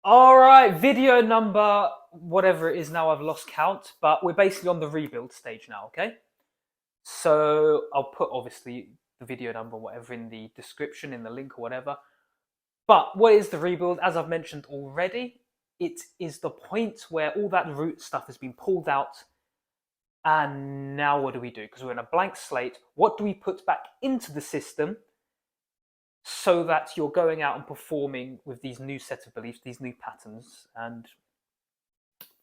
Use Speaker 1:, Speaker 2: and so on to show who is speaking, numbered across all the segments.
Speaker 1: All right, video number whatever it is now, I've lost count, but we're basically on the rebuild stage now, okay? So I'll put obviously the video number, whatever, in the description, in the link or whatever. But what is the rebuild? As I've mentioned already, it is the point where all that root stuff has been pulled out. And now what do we do? Because we're in a blank slate. What do we put back into the system so that you're going out and performing with these new set of beliefs, these new patterns? And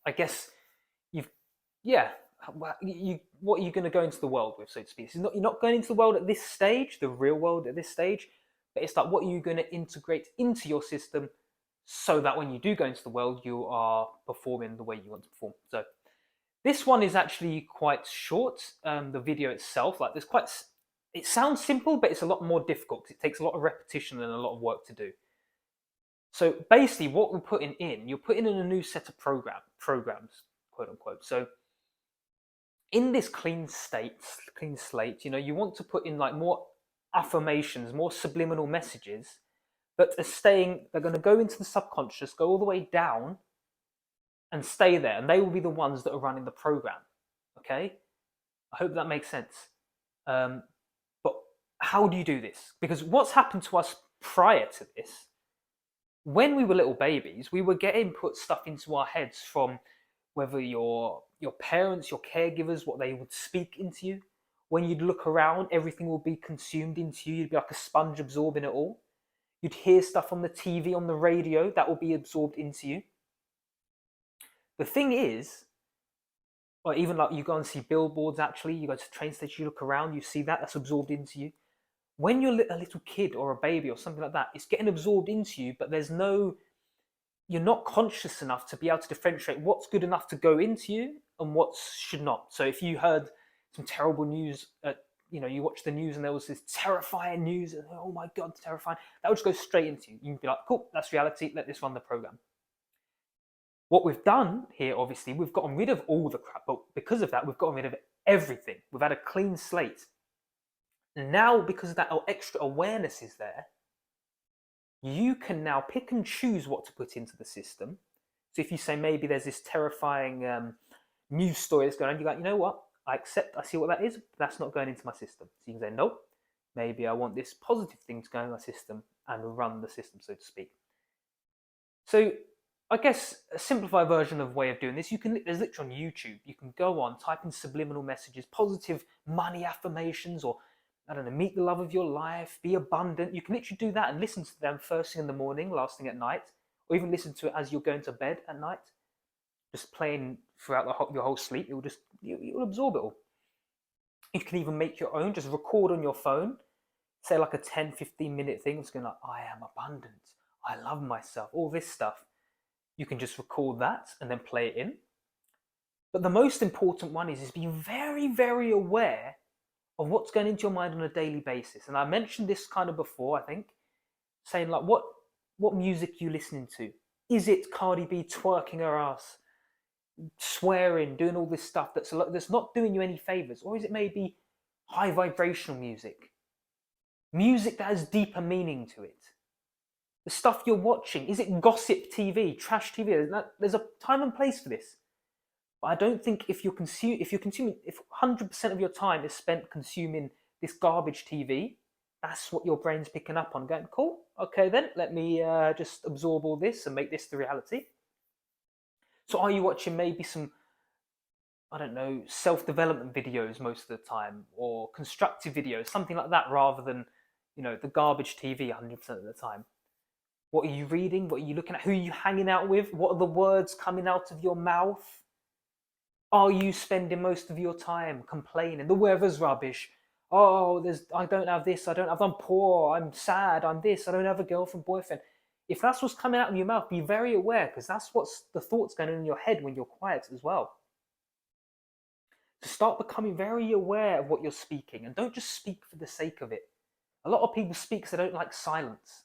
Speaker 1: I guess you've, yeah, what are you going to go into the world with, so to speak? You're not going into the world at this stage, the real world at this stage, but it's like, what are you going to integrate into your system so that when you do go into the world, you are performing the way you want to perform. So this one is actually quite short. The video itself, like, it sounds simple, but it's a lot more difficult. It takes a lot of repetition and a lot of work to do. So basically, what we're putting in, you're putting in a new set of programs, quote unquote. So in this clean slate, you want to put in like more affirmations, more subliminal messages that they're going to go into the subconscious, go all the way down, and stay there, and they will be the ones that are running the program. Okay, I hope that makes sense. But how do you do this? Because what's happened to us prior to this, when we were little babies, we were getting put stuff into our heads from whether your parents, your caregivers, what they would speak into you. When you'd look around, everything will be consumed into you. You'd be like a sponge absorbing it all. You'd hear stuff on the TV, on the radio, that will be absorbed into you. The thing is, or even like you go and see billboards, actually, you go to the train station, you look around, you see that's absorbed into you. When you're a little kid or a baby or something like that, it's getting absorbed into you, but you're not conscious enough to be able to differentiate what's good enough to go into you and what should not. So if you heard some terrible news, you watch the news and there was this terrifying news, and oh my God, terrifying, that would just go straight into you. You'd be like, cool, that's reality, let this run the program. What we've done here, obviously, we've gotten rid of all the crap, but because of that, we've gotten rid of everything. We've had a clean slate. And now, because of that extra awareness is there, you can now pick and choose what to put into the system. So if you say maybe there's this terrifying news story that's going on, you're like, you know what? I see what that is, but that's not going into my system. So you can say, nope, maybe I want this positive thing to go in my system and run the system, so to speak. So I guess a simplified version of way of doing this, there's literally on YouTube, you can go on, type in subliminal messages, positive money affirmations, or I don't know, meet the love of your life, be abundant. You can literally do that and listen to them first thing in the morning, last thing at night, or even listen to it as you're going to bed at night, just playing throughout your whole sleep. You'll absorb it all. You can even make your own, just record on your phone, say like a 10-15 minute thing. It's going like, I am abundant, I love myself, all this stuff. You can just record that and then play it in. But the most important one is being very, very aware of what's going into your mind on a daily basis. And I mentioned this kind of before, I think, saying like, what music are you listening to? Is it Cardi B twerking her ass, swearing, doing all this stuff that's not doing you any favors? Or is it maybe high vibrational music that has deeper meaning to it? The stuff you're watching, is it gossip TV, trash TV? There's a time and place for this. But I don't think if 100% of your time is spent consuming this garbage TV, that's what your brain's picking up on, going, cool, okay then, let me just absorb all this and make this the reality. So are you watching maybe some, I don't know, self-development videos most of the time, or constructive videos, something like that, rather than, the garbage TV 100% of the time? What are you reading? What are you looking at? Who are you hanging out with? What are the words coming out of your mouth? Are you spending most of your time complaining? The weather's rubbish. Oh, I don't have this. I'm poor. I'm sad. I'm this. I don't have a girlfriend, boyfriend. If that's what's coming out of your mouth, be very aware, because that's what's the thoughts going on in your head when you're quiet as well. So start becoming very aware of what you're speaking, and don't just speak for the sake of it. A lot of people speak because they don't like silence.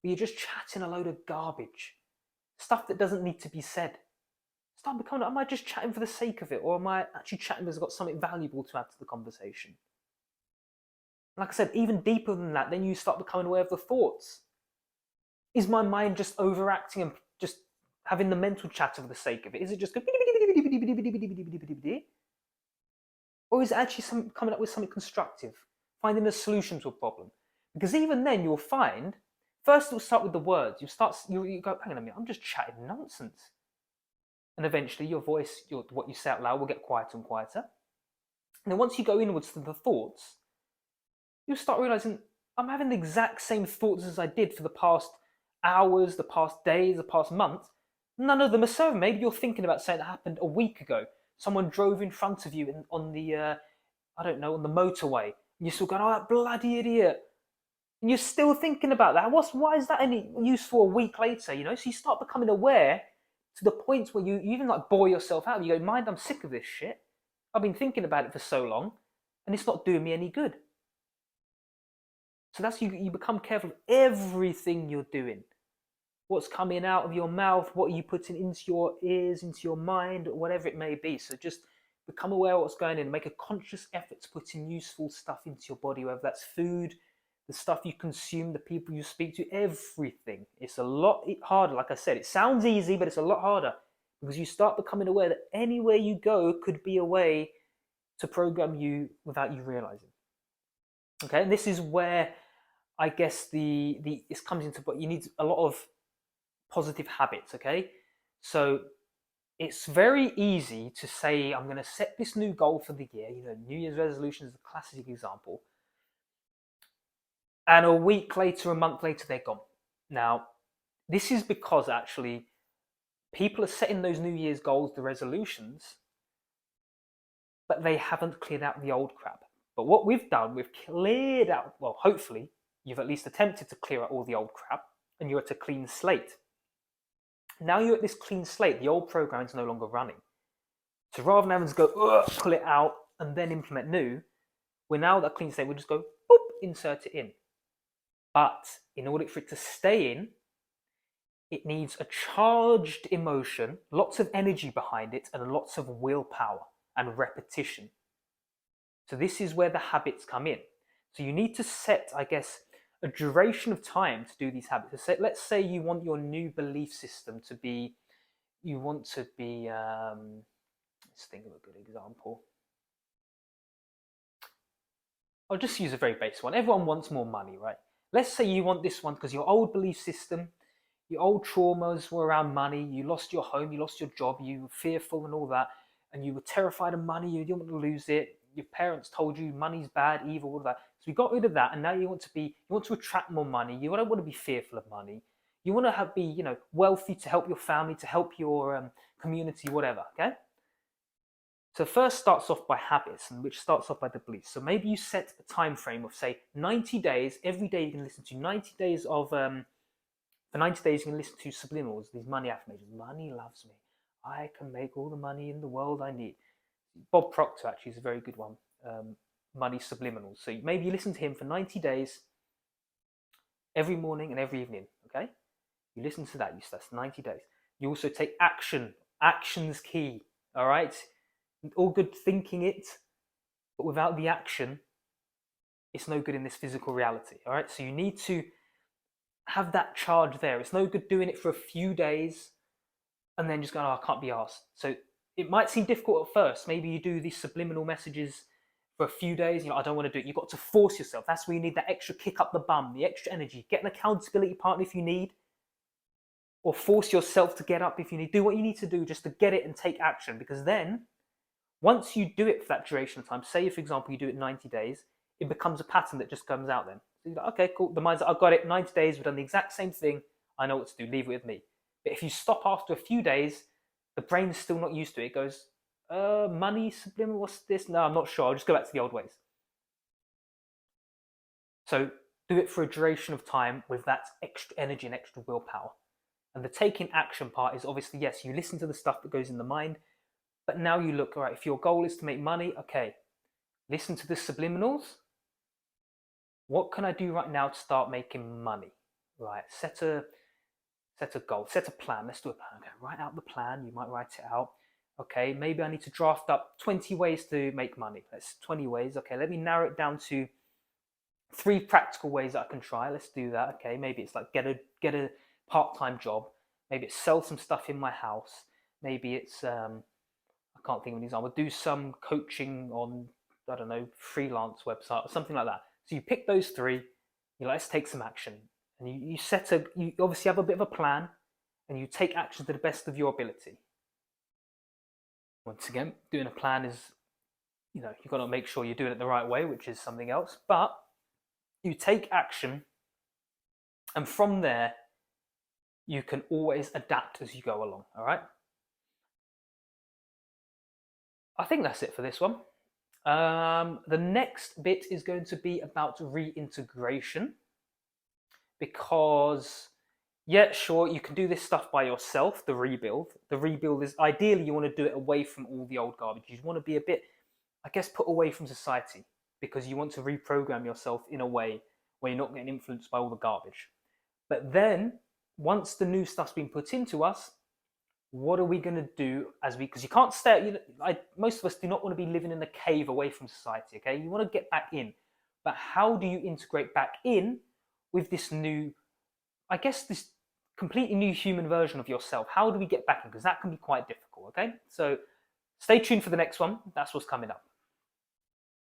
Speaker 1: But you're just chatting a load of garbage, stuff that doesn't need to be said. Start becoming, am I just chatting for the sake of it, or am I actually chatting because I've got something valuable to add to the conversation? Like I said, even deeper than that, then you start becoming aware of the thoughts. Is my mind just overacting and just having the mental chatter for the sake of it? Is it just go, or is it actually coming up with something constructive, finding a solution to a problem? Because even then, you'll find first it'll start with the words. You go, hang on a minute, I'm just chatting nonsense, and eventually your voice, what you say out loud, will get quieter and quieter. And then once you go inwards to the thoughts, you'll start realizing I'm having the exact same thoughts as I did for the past hours, the past days, the past month. None of them are serving. Maybe you're thinking about something that happened a week ago. Someone drove in front of you on the, I don't know, on the motorway. And you're still going, oh, that bloody idiot. And you're still thinking about that. Why is that any useful a week later? So you start becoming aware to the point where you even like bore yourself out. You go, mind, I'm sick of this shit. I've been thinking about it for so long, and it's not doing me any good. So that's you become careful of everything you're doing. What's coming out of your mouth, what are you putting into your ears, into your mind, or whatever it may be. So just become aware of what's going in. Make a conscious effort to put in useful stuff into your body, whether that's food, the stuff you consume, the people you speak to, everything. It's a lot harder. Like I said, it sounds easy, but it's a lot harder because you start becoming aware that anywhere you go could be a way to program you without you realizing. Okay, and this is where I guess this comes into, but you need a lot of positive habits. Okay, so it's very easy to say I'm going to set this new goal for the year. New Year's resolution is a classic example, and a week later, a month later, they're gone. Now, this is because actually people are setting those New Year's goals, the resolutions, but they haven't cleared out the old crap. But what we've done, we've cleared out, well, hopefully, you've at least attempted to clear out all the old crap, and you're at a clean slate. Now you're at this clean slate, the old program is no longer running. So rather than having to go, pull it out, and then implement new, we're now at that clean slate, we'll just go, boop, insert it in. But in order for it to stay in, it needs a charged emotion, lots of energy behind it, and lots of willpower and repetition. So this is where the habits come in. So you need to set, I guess, a duration of time to do these habits. So let's say you want your new belief system to be, let's think of a good example. I'll just use a very basic one. Everyone wants more money, right? Let's say you want this one because your old belief system, your old traumas were around money. You lost your home, you lost your job, you were fearful and all that, and you were terrified of money. You didn't want to lose it. Your parents told you money's bad, evil, all that. So we got rid of that, and now you want to attract more money. You don't want to be fearful of money. You want to be wealthy to help your family, to help your community, whatever. Okay. So first starts off by habits, and which starts off by the beliefs. So maybe you set a time frame of say 90 days. Every day you can listen to 90 days of for 90 days you can listen to subliminals, these money affirmations. Money loves me. I can make all the money in the world I need. Bob Proctor actually is a very good one. Money subliminals. So maybe you listen to him for 90 days, every morning and every evening. Okay, you listen to that. That's 90 days. You also take action. Action's key. All right. All good thinking it, but without the action, it's no good in this physical reality. All right, so you need to have that charge there. It's no good doing it for a few days and then just going, oh, I can't be asked. So it might seem difficult at first. Maybe you do these subliminal messages for a few days. I don't want to do it. You've got to force yourself. That's where you need that extra kick up the bum, the extra energy. Get an accountability partner if you need, or force yourself to get up if you need. Do what you need to do just to get it and take action, because then once you do it for that duration of time, say for example you do it 90 days, it becomes a pattern that just comes out then. So you're like, okay, cool, the mind's like, I've got it, 90 days, we've done the exact same thing, I know what to do, leave it with me. But if you stop after a few days, the brain's still not used to it. It goes, money, subliminal, what's this? No, I'm not sure, I'll just go back to the old ways. So do it for a duration of time with that extra energy and extra willpower. And the taking action part is obviously, yes, you listen to the stuff that goes in the mind, but now you look, all right, if your goal is to make money, okay, listen to the subliminals. What can I do right now to start making money? Right, set a goal, set a plan. Let's do a plan. Okay, write out the plan. You might write it out. Okay, maybe I need to draft up 20 ways to make money. That's 20 ways. Okay, let me narrow it down to 3 practical ways that I can try. Let's do that. Okay, maybe it's like get a part-time job. Maybe it's sell some stuff in my house. Maybe it's I can't think of an example. Do some coaching on, I don't know, freelance website or something like that. So you pick those three. You like, let's take some action, and you obviously have a bit of a plan, and you take action to the best of your ability. Once again, doing a plan is, you've got to make sure you're doing it the right way, which is something else. But you take action, and from there, you can always adapt as you go along. All right. I think that's it for this one. The next bit is going to be about reintegration, because yeah, sure, you can do this stuff by yourself. The rebuild is ideally, you want to do it away from all the old garbage. You want to be a bit, I guess, put away from society, because you want to reprogram yourself in a way where you're not getting influenced by all the garbage. But then once the new stuff's been put into us, what are we going to do because you can't stay, most of us do not want to be living in a cave away from society, okay? You want to get back in. But how do you integrate back in with this new, I guess, this completely new human version of yourself? How do we get back in? Because that can be quite difficult, okay? So stay tuned for the next one. That's what's coming up.